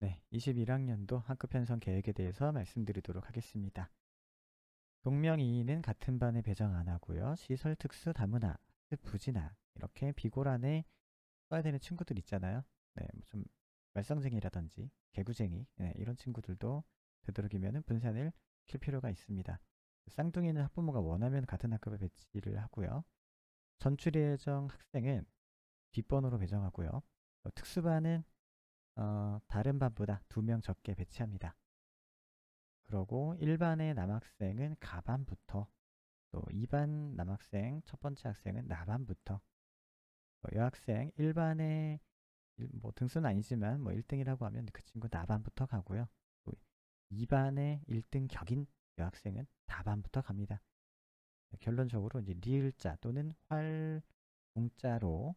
네, 21학년도 학급 편성 계획에 대해서 말씀드리도록 하겠습니다. 동명이인은 같은 반에 배정 안 하고요. 시설 특수 다문화, 학습 부진화 이렇게 비고란에 써야 되는 친구들 있잖아요. 네, 뭐좀 말썽쟁이라든지 개구쟁이 이런 친구들도 되도록이면 분산을 시킬 필요가 있습니다. 쌍둥이는 학부모가 원하면 같은 학급에 배치를 하고요. 전출 예정 학생은 뒷번호로 배정하고요. 특수반은 다른 반보다 2명 적게 배치합니다. 그러고 1반의 남학생은 가반부터, 또 2반 남학생 첫 번째 학생은 나반부터, 여학생 1반의 뭐 등수는 아니지만 뭐 1등이라고 하면 그 친구 나반부터 가고요. 또 2반의 1등 격인 여학생은 다반부터 갑니다. 결론적으로 이제 리을자 또는 활공자로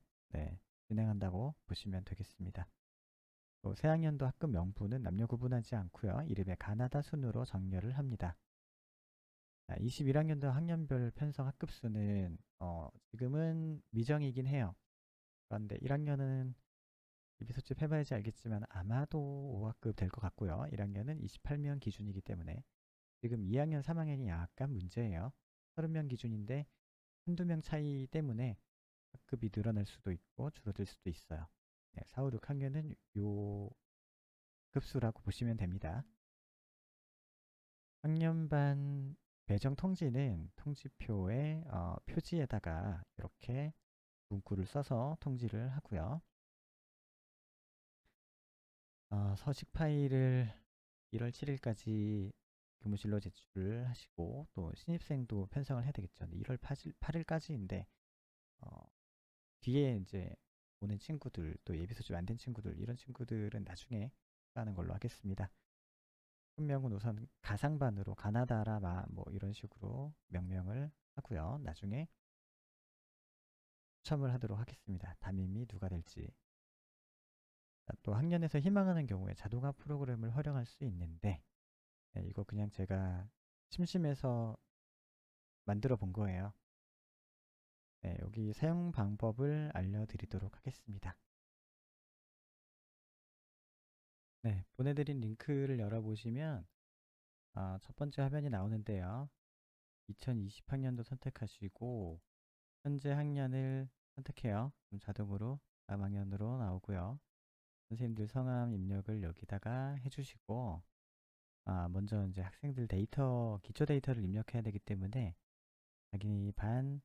진행한다고 보시면 되겠습니다. 또 새학년도 학급 명부는 남녀 구분하지 않고요. 이름에 가나다 순으로 정렬을 합니다. 21학년도 학년별 편성 학급 수는 지금은 미정이긴 해요. 그런데 1학년은 입소집 해봐야지 알겠지만 아마도 5학급 될 것 같고요. 1학년은 28명 기준이기 때문에 지금 2학년, 3학년이 약간 문제예요. 30명 기준인데 한두 명 차이 때문에 학급이 늘어날 수도 있고 줄어들 수도 있어요. 4, 5, 6학년은 요 급수라고 보시면 됩니다. 학년반 배정 통지는 통지표에 표지에다가 이렇게 문구를 써서 통지를 하고요. 서식 파일을 1월 7일까지 교무실로 제출을 하시고 또 신입생도 편성을 해야 되겠죠. 1월 8일까지인데 뒤에 이제 오는 친구들 또 예비소집 안 된 친구들 이런 친구들은 나중에 하는 걸로 하겠습니다. 훈명은 우선 가상반으로 가나다라 뭐 이런 식으로 명명을 하고요. 나중에 추첨을 하도록 하겠습니다. 담임이 누가 될지. 또 학년에서 희망하는 경우에 자동화 프로그램을 활용할 수 있는데 이거 그냥 제가 심심해서 만들어 본 거예요. 여기 사용 방법을 알려드리도록 하겠습니다. 보내드린 링크를 열어보시면 첫 번째 화면이 나오는데요. 2020학년도 선택하시고 현재 학년을 선택해요. 그럼 자동으로 다음 학년으로 나오고요. 선생님들 성함 입력을 여기다가 해주시고 먼저 이제 학생들 데이터, 기초 데이터를 입력해야 되기 때문에 자기 반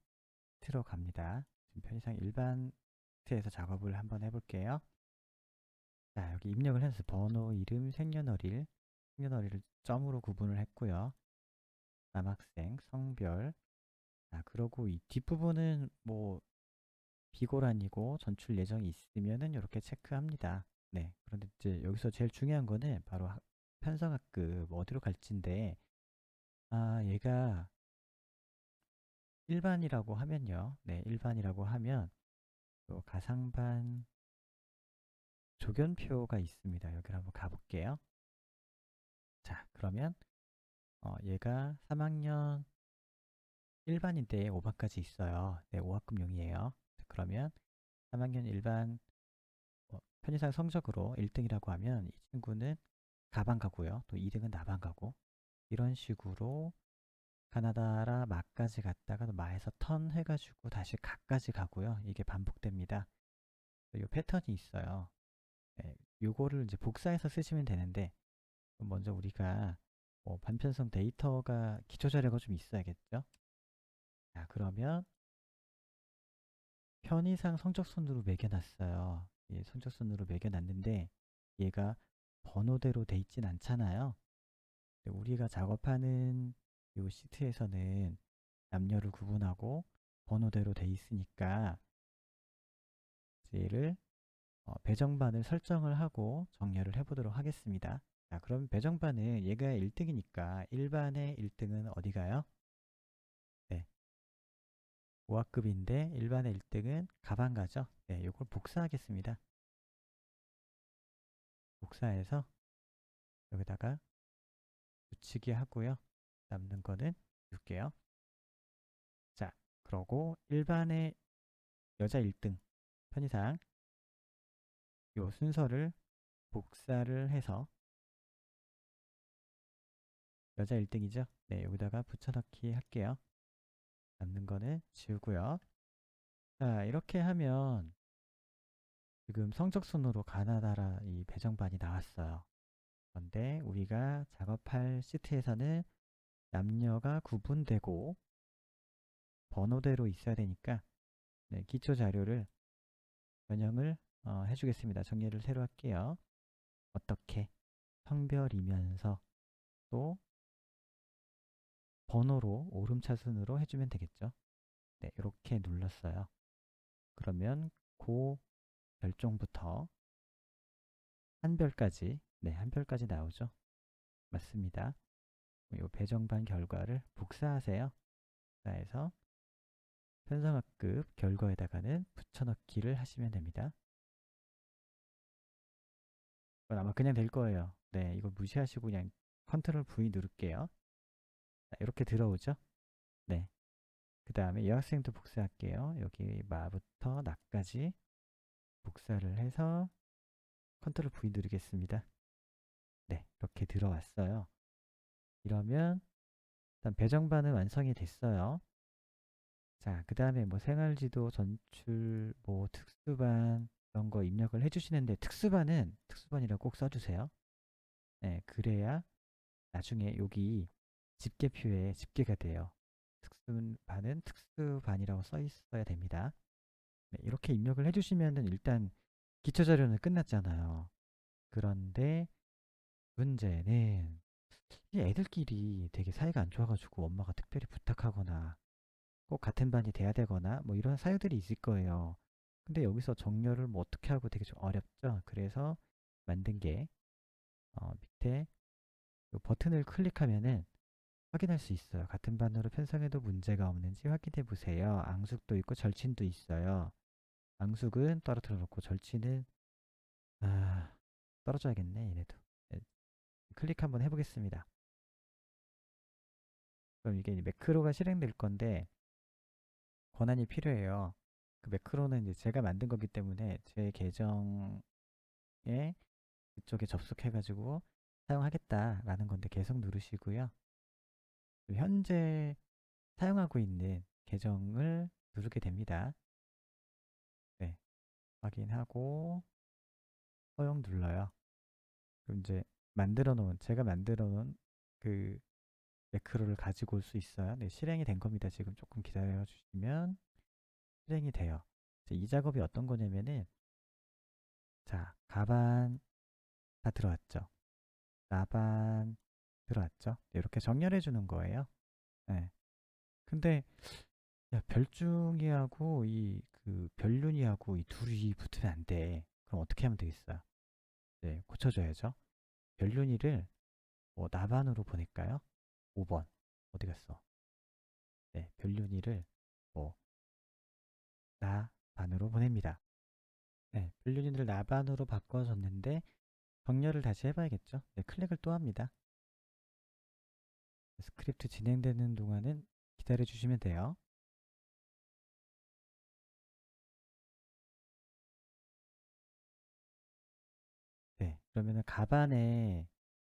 트로 갑니다. 지금 편의상 일반 트에서 작업을 한번 해볼게요. 자, 여기 입력을 해서 번호, 이름, 생년월일을 점으로 구분을 했고요. 남학생, 성별. 자, 그러고 이 뒷부분은 뭐 비고란이고 전출 예정이 있으면은 이렇게 체크합니다. 그런데 이제 여기서 제일 중요한 거는 바로 편성학급 어디로 갈지인데, 얘가 일반이라고 하면요. 일반이라고 하면 또 가상반 조견표가 있습니다. 여기를 한번 가볼게요. 자, 그러면 얘가 3학년 일반인데 5반까지 있어요. 5학급용이에요. 그러면 3학년 일반 편의상 성적으로 1등이라고 하면 이 친구는 가반 가고요. 또 2등은 나반 가고 이런 식으로 가나다라 마까지 갔다가 또 마에서 턴 해가지고 다시 가까지 가고요. 이게 반복됩니다. 이 패턴이 있어요. 요거를 이제 복사해서 쓰시면 되는데 먼저 우리가 반편성 데이터가 기초 자료가 좀 있어야겠죠. 자, 그러면 편의상 성적순으로 매겨놨어요. 성적순으로 매겨놨는데 얘가 번호대로 돼 있진 않잖아요. 우리가 작업하는 이 시트에서는 남녀를 구분하고 번호대로 돼 있으니까 얘를 배정반을 설정을 하고 정렬을 해보도록 하겠습니다. 자, 그럼 배정반은 얘가 1등이니까 1반의 1등은 어디 가요? 5학급인데 1반의 1등은 가반 가죠? 이걸 복사하겠습니다. 복사해서 여기다가 붙이기 하고요. 남는 거는 줄게요. 자, 그러고 1반의 여자 1등 편의상 요 순서를 복사를 해서 여자 1등이죠? 네, 여기다가 붙여넣기 할게요. 남는 거는 지우고요. 자, 이렇게 하면 지금 성적순으로 가나다라 이 배정반이 나왔어요. 그런데 우리가 작업할 시트에서는 남녀가 구분되고 번호대로 있어야 되니까 네, 기초 자료를 변형을 해주겠습니다. 정리를 새로 할게요. 어떻게? 성별이면서 또 번호로 오름차순으로 해주면 되겠죠. 네, 이렇게 눌렀어요. 그러면 고 별종부터 한별까지, 네, 한별까지 나오죠. 맞습니다. 이 배정반 결과를 복사하세요. 복사해서 편성학급 결과에다가는 붙여넣기를 하시면 됩니다. 이건 아마 그냥 될 거예요. 네, 이거 무시하시고 그냥 컨트롤 V 누를게요. 자, 이렇게 들어오죠? 네. 그 다음에 여학생도 복사할게요. 여기 마부터 나까지 복사를 해서 컨트롤 V 누르겠습니다. 네, 이렇게 들어왔어요. 이러면 일단 배정반은 완성이 됐어요. 자, 그 다음에 뭐 생활지도, 전출, 뭐 특수반 이런 거 입력을 해주시는데 특수반은 특수반이라고 꼭 써주세요. 네, 그래야 나중에 여기 집계표에 집계가 돼요. 특수반은 특수반이라고 써 있어야 됩니다. 네, 이렇게 입력을 해주시면은 일단 기초 자료는 끝났잖아요. 그런데 문제는 이 애들끼리 되게 사이가 안 좋아가지고 엄마가 특별히 부탁하거나 꼭 같은 반이 돼야 되거나 뭐 이런 사유들이 있을 거예요. 근데 여기서 정렬을 뭐 어떻게 하고 되게 좀 어렵죠. 그래서 만든 게 밑에 요 버튼을 클릭하면은 확인할 수 있어요. 같은 반으로 편성해도 문제가 없는지 확인해 보세요. 앙숙도 있고 절친도 있어요. 앙숙은 떨어뜨려 놓고 절친은 떨어져야겠네 얘네도. 네, 클릭 한번 해보겠습니다. 그럼 이게 매크로가 실행될 건데 권한이 필요해요. 그 매크로는 이제 제가 만든 거기 때문에 제 계정에 그쪽에 접속해가지고 사용하겠다라는 건데 계속 누르시고요. 현재 사용하고 있는 계정을 누르게 됩니다. 네, 확인하고 허용 눌러요. 그럼 이제 제가 만들어 놓은 그 매크로를 가지고 올 수 있어요. 네, 실행이 된 겁니다. 지금 조금 기다려 주시면 실행이 돼요. 이 작업이 어떤 거냐면은 자, 가반 다 들어왔죠. 나반 들어왔죠. 네, 이렇게 정렬해 주는 거예요. 네. 근데 야, 별중이하고 이 그 별륜이하고 이 둘이 붙으면 안 돼. 그럼 어떻게 하면 되겠어요? 네, 고쳐줘야죠. 별륜이를 뭐 나반으로 보낼까요? 5번 어디 갔어? 네, 별륜이를 뭐 나반으로 보냅니다. 네, 별륜이를 나반으로 바꿔줬는데 정렬을 다시 해봐야겠죠? 네, 클릭을 또 합니다. 스크립트 진행되는 동안은 기다려 주시면 돼요. 네, 그러면은 가반에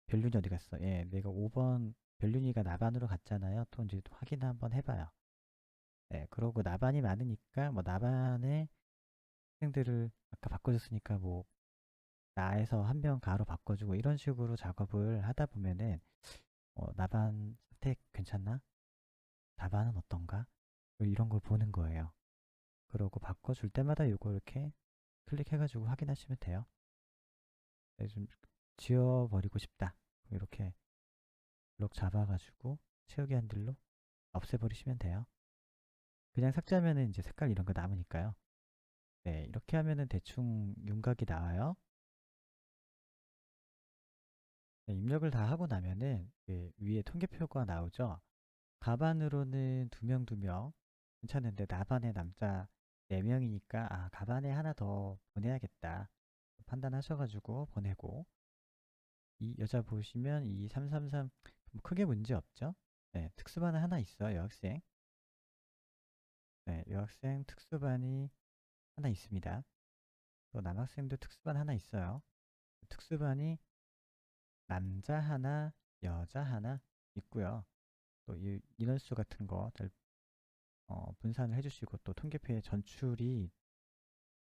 별륜이 어디 갔어? 예, 내가 5번 별륜이가 나반으로 갔잖아요. 또 이제 또 확인 한번 해봐요. 네, 그러고 나반이 많으니까 뭐 나반에 학생들을 아까 바꿔줬으니까 뭐 나에서 한 명 가로 바꿔주고 이런 식으로 작업을 하다 보면은 나반 선택 괜찮나? 나반은 어떤가? 뭐 이런 걸 보는 거예요. 그러고 바꿔줄 때마다 이거 이렇게 클릭해가지고 확인하시면 돼요. 네, 좀 지워버리고 싶다. 이렇게 블록 잡아가지고 채우기 핸들로 없애버리시면 돼요. 그냥 삭제하면은 이제 색깔 이런 거 남으니까요. 네, 이렇게 하면은 대충 윤곽이 나와요. 네, 입력을 다 하고 나면은 위에 통계표가 나오죠. 가반으로는 2명 괜찮은데 나반에 남자 4명이니까 가반에 하나 더 보내야겠다 판단하셔가지고 보내고 이 여자 보시면 이 333 크게 문제 없죠. 네, 특수반은 하나 있어요. 여학생. 네, 여학생 특수반이 하나 있습니다. 또 남학생도 특수반 하나 있어요. 특수반이 남자 하나, 여자 하나 있고요. 또 이 인원수 같은 거 잘 분산을 해주시고 또 통계표에 전출이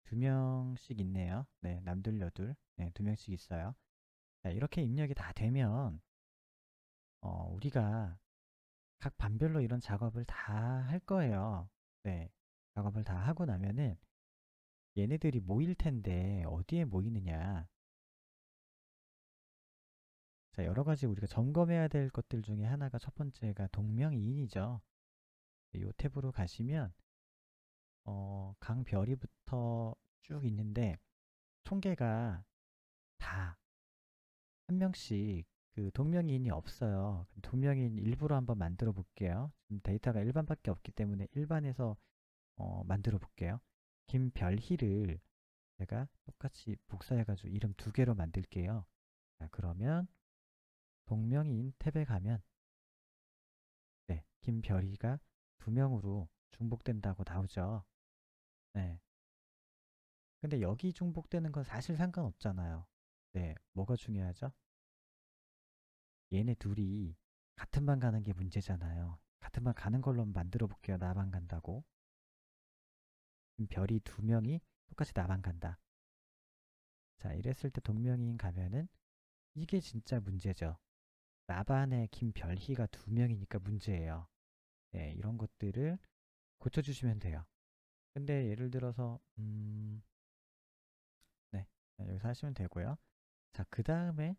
2명씩 있네요. 네, 남들 여둘, 네, 2명씩 있어요. 자, 이렇게 입력이 다 되면 우리가 각 반별로 이런 작업을 다 할 거예요. 네, 작업을 다 하고 나면은 얘네들이 모일 텐데 어디에 모이느냐? 자, 여러 가지 우리가 점검해야 될 것들 중에 하나가 첫 번째가 동명이인이죠. 이 탭으로 가시면 강별이부터 쭉 있는데 통계가 다 한 명씩 그 동명이인이 없어요. 동명이인 일부러 한번 만들어 볼게요. 지금 데이터가 일반밖에 없기 때문에 일반에서 만들어 볼게요. 김별희를 제가 똑같이 복사해가지고 이름 2개로 만들게요. 자, 그러면 동명이인 탭에 가면 네, 김별희가 2명으로 중복된다고 나오죠. 네. 근데 여기 중복되는 건 사실 상관없잖아요. 네, 뭐가 중요하죠? 얘네 둘이 같은 반 가는 게 문제잖아요. 같은 반 가는 걸로 만들어 볼게요. 나반 간다고. 별이 2명이 똑같이 나반 간다. 자, 이랬을 때 동명이인 가면은 이게 진짜 문제죠. 나반에 김별희가 2명이니까 문제예요. 네, 이런 것들을 고쳐주시면 돼요. 근데 예를 들어서 네, 여기서 하시면 되고요. 자, 그 다음에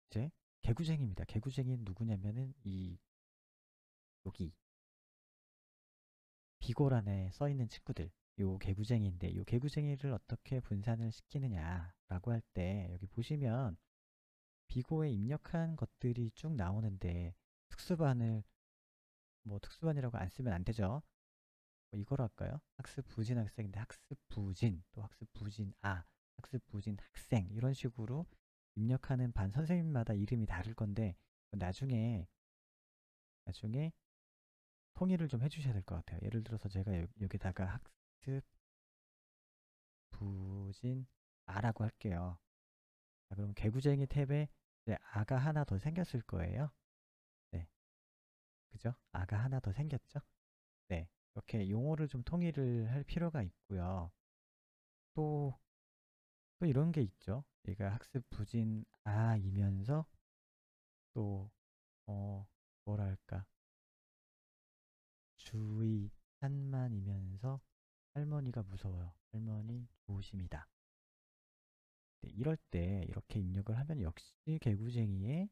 이제 개구쟁이입니다. 개구쟁이는 누구냐면은 여기 비고란에 써 있는 친구들, 요 개구쟁이인데 요 개구쟁이를 어떻게 분산을 시키느냐라고 할 때 여기 보시면 비고에 입력한 것들이 쭉 나오는데 특수반을 뭐 특수반이라고 안 쓰면 안 되죠. 뭐 이거로 할까요? 학습 부진 학생인데 학습 부진 또 학습 부진 학습 부진 학생 이런 식으로 입력하는 반 선생님마다 이름이 다를 건데 나중에 통일을 좀 해주셔야 될 것 같아요. 예를 들어서 제가 여기다가 학습 부진 아라고 할게요. 자, 그럼 개구쟁이 탭에 이제 아가 하나 더 생겼을 거예요. 네, 그죠? 아가 하나 더 생겼죠? 네, 이렇게 용어를 좀 통일을 할 필요가 있고요. 또, 또 이런 게 있죠. 얘가 학습 부진 아이면서 또, 뭐랄까, 주의 산만이면서 할머니가 무서워요. 할머니 좋으십니다. 네, 이럴 때 이렇게 입력을 하면 역시 개구쟁이에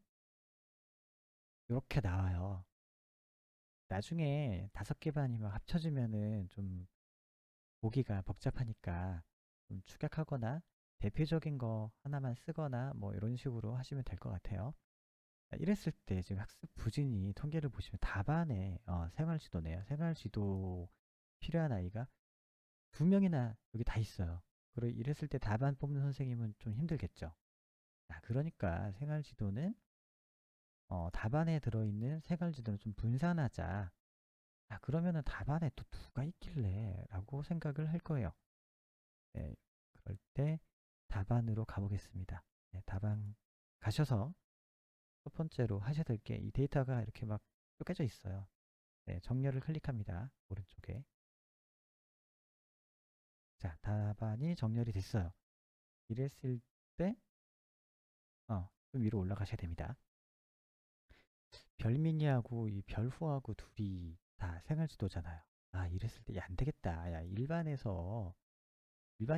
이렇게 나와요. 나중에 5개 반이면 합쳐지면은 좀 보기가 복잡하니까 좀 축약하거나 대표적인 거 하나만 쓰거나 뭐 이런 식으로 하시면 될 것 같아요. 이랬을 때 지금 학습 부진이 통계를 보시면 다반에 생활지도네요. 생활지도 필요한 아이가 2명이나 여기 다 있어요. 그리고 이랬을 때 다반 뽑는 선생님은 좀 힘들겠죠. 그러니까 생활지도는 답안에 들어있는 생활지도를 좀 분산하자. 그러면은 답안에 또 누가 있길래 라고 생각을 할 거예요. 네, 그럴 때 답안으로 가보겠습니다. 네, 답안 가셔서 첫 번째로 하셔야 될 게 이 데이터가 이렇게 막 쪼개져 있어요. 네, 정렬을 클릭합니다. 오른쪽에. 자, 답안이 정렬이 됐어요. 이랬을 때, 좀 위로 올라가셔야 됩니다. 별민이하고 이 별후하고 둘이 다 생활지도잖아요. 이랬을 때, 안 되겠다. 일반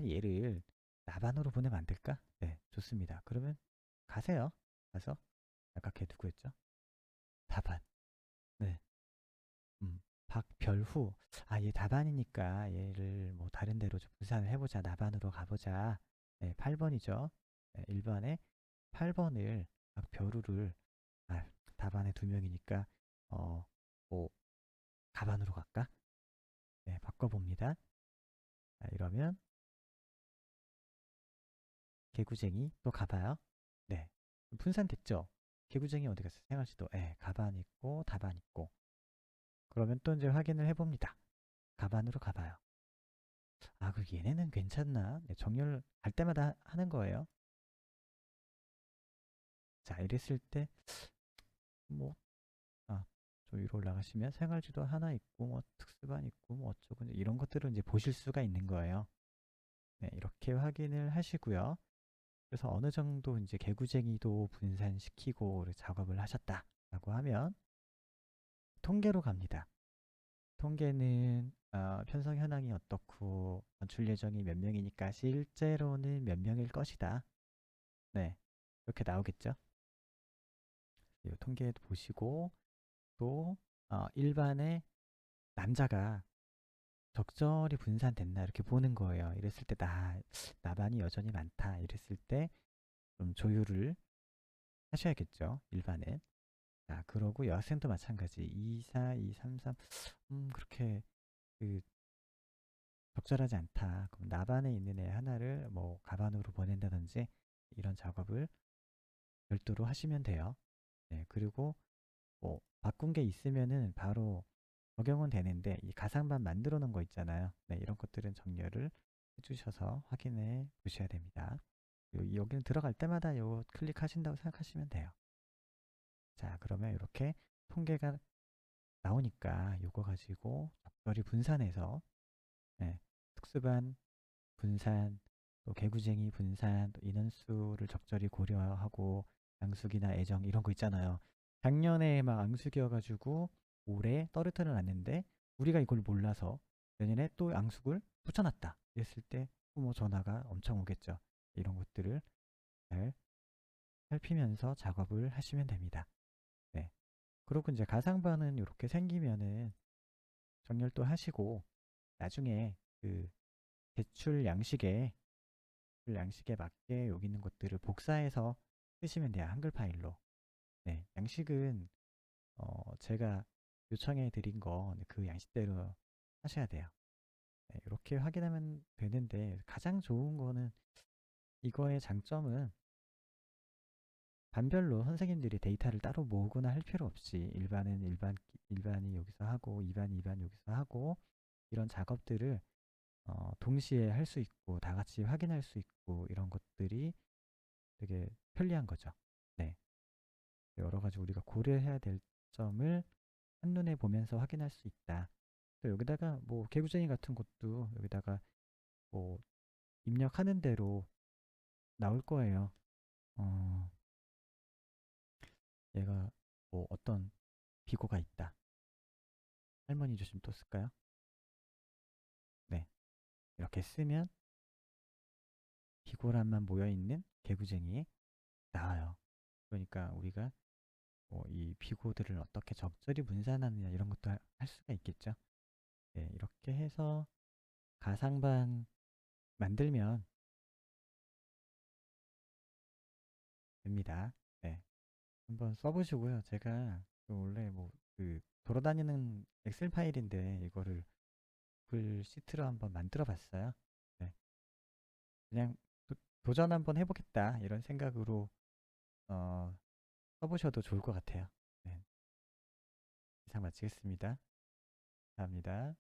얘를 나반으로 보내면 안 될까? 네, 좋습니다. 그러면 가세요. 가서, 아까 걔 누구였죠? 다반. 네, 박별후. 얘 다반이니까 얘를 뭐 다른 데로 좀 분산을 해보자. 나반으로 가보자. 네, 8번이죠. 네, 1번에 8번을 박별후를, 아, 다반에 2명이니까, 뭐, 가반으로 갈까? 네, 바꿔봅니다. 이러면 개구쟁이 또 가봐요. 네, 분산됐죠? 개구쟁이 어디 갔어요? 생활지도. 네, 가반 있고 다반 있고. 그러면 또 이제 확인을 해봅니다. 가반으로 가봐요. 그리고 얘네는 괜찮나? 네, 정렬 갈 때마다 하는 거예요. 자, 이랬을 때, 뭐, 좀 위로 올라가시면 생활지도 하나 있고, 뭐, 특수반 있고, 뭐, 어쩌고, 이런 것들을 이제 보실 수가 있는 거예요. 네, 이렇게 확인을 하시고요. 그래서 어느 정도 이제 개구쟁이도 분산시키고 작업을 하셨다라고 하면 통계로 갑니다. 통계는 편성 현황이 어떻고 건출 예정이 몇 명이니까 실제로는 몇 명일 것이다. 네, 이렇게 나오겠죠. 이 통계 보시고 또 일반의 남자가 적절히 분산됐나 이렇게 보는 거예요. 이랬을 때 나반이 여전히 많다. 이랬을 때 좀 조율을 하셔야겠죠. 일반은. 자, 그러고 여학생도 마찬가지. 2, 4, 2, 3, 3. 그렇게 그 적절하지 않다. 그럼 나반에 있는 애 하나를 뭐 가반으로 보낸다든지 이런 작업을 별도로 하시면 돼요. 네, 그리고 뭐 바꾼 게 있으면은 바로 적용은 되는데 이 가상반 만들어 놓은 거 있잖아요. 네, 이런 것들은 정렬을 해주셔서 확인해 보셔야 됩니다. 여기는 들어갈 때마다 요 클릭하신다고 생각하시면 돼요. 자, 그러면 이렇게 통계가 나오니까 요거 가지고 적절히 분산해서 네, 특수반 분산, 또 개구쟁이 분산, 또 인원수를 적절히 고려하고 양숙이나 애정 이런 거 있잖아요. 작년에 막 앙숙이어가지고 올해 떨어뜨려 놨는데 우리가 이걸 몰라서 내년에 또 앙숙을 붙여놨다. 이랬을 때 부모 전화가 엄청 오겠죠. 이런 것들을 잘 살피면서 작업을 하시면 됩니다. 네. 그리고 이제 가상반은 이렇게 생기면은 정렬도 하시고 나중에 그 제출 양식에 맞게 여기 있는 것들을 복사해서 쓰시면 돼요. 한글 파일로. 네, 양식은 제가 요청해 드린 거 그 양식대로 하셔야 돼요. 네, 이렇게 확인하면 되는데 가장 좋은 거는 이거의 장점은 반별로 선생님들이 데이터를 따로 모으거나 할 필요 없이 일반이 여기서 하고 이반 여기서 하고 이런 작업들을 동시에 할 수 있고 다 같이 확인할 수 있고 이런 것들이 되게 편리한 거죠. 네. 여러 가지 우리가 고려해야 될 점을 한눈에 보면서 확인할 수 있다. 또 여기다가 뭐 개구쟁이 같은 것도 여기다가 뭐 입력하는 대로 나올 거예요. 어, 얘가 뭐 어떤 비고가 있다. 할머니 조심 또 쓸까요? 네. 이렇게 쓰면 비고란만 모여있는 개구쟁이 나와요. 그러니까 우리가 뭐이 비고들을 어떻게 적절히 분산하느냐 이런 것도 할 수가 있겠죠. 네, 이렇게 해서 가상반 만들면 됩니다. 네, 한번 써보시고요. 제가 원래 뭐 그 돌아다니는 엑셀 파일인데 이거를 구글 시트로 한번 만들어 봤어요. 네, 그냥 도전 한번 해보겠다 이런 생각으로 어, 써보셔도 좋을 것 같아요. 네, 이상 마치겠습니다. 감사합니다.